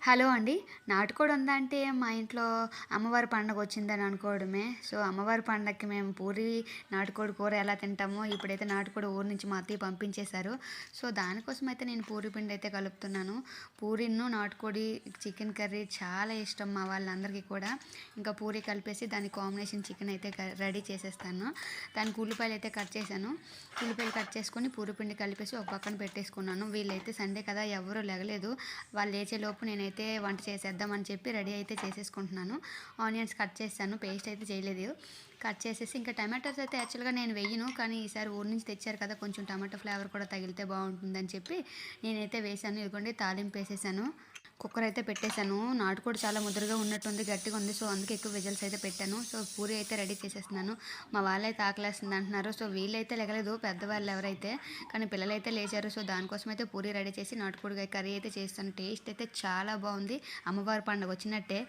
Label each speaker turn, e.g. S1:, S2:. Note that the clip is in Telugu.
S1: హలో అండి. నాటుకోడి ఉందా అంటే మా ఇంట్లో అమ్మవారి పండగ వచ్చిందని అనుకోవడమే. సో, అమ్మవారి పండగకి మేము పూరి, నాటుకోడి కూర ఎలా తింటామో ఇప్పుడైతే నాటుకోడి ఊరు నుంచి మా అత్తయ్య పంపించేశారు. సో, దానికోసమైతే నేను పూరి పిండి అయితే కలుపుతున్నాను. పూరీను, నాటుకోడి చికెన్ కర్రీ చాలా ఇష్టం మా వాళ్ళందరికీ కూడా. ఇంకా పూరి కలిపేసి దాని కాంబినేషన్ చికెన్ అయితే రెడీ చేసేస్తాను. దానికి ఉల్లిపాయలు అయితే కట్ చేశాను. ఉల్లిపాయలు కట్ చేసుకొని పూరి పిండి కలిపేసి ఒక పక్కన పెట్టేసుకున్నాను. వీళ్ళైతే సండే కదా ఎవరు లెగలేదు. వాళ్ళు లేచేలోపు నేనైతే వంట చేసేద్దామని చెప్పి రెడీ అయితే చేసేసుకుంటున్నాను. ఆనియన్స్ కట్ చేశాను, పేస్ట్ అయితే చేయలేదు. కట్ చేసేసి ఇంకా టమాటోస్ అయితే యాక్చువల్గా నేను వెయ్యను, కానీ ఈసారి ఊరి నుంచి తెచ్చారు కదా, కొంచెం టమాటో ఫ్లేవర్ కూడా తగిలితే బాగుంటుందని చెప్పి నేనైతే వేసాను. ఇదిగోండి తాలింపు వేసేసాను. కుక్కర్ అయితే పెట్టేశాను. నాటుకోడి చాలా ముదురుగా ఉన్నట్టుంది, గట్టిగా ఉంది. సో, అందుకే ఎక్కువ విజిల్స్ అయితే పెట్టాను. సో, పూరి అయితే రెడీ చేసేస్తున్నాను. మా వాళ్ళైతే ఆకలేస్తుంది అంటున్నారు. సో, వీళ్ళైతే లెగలేదు పెద్దవాళ్ళు ఎవరైతే, కానీ పిల్లలైతే లేచారు. సో, దానికోసం అయితే పూరి రెడీ చేసి నాటుకోడి కర్రీ అయితే చేస్తాను. టేస్ట్ అయితే చాలా బాగుంది. అమ్మవారి పండుగ వచ్చినట్టే.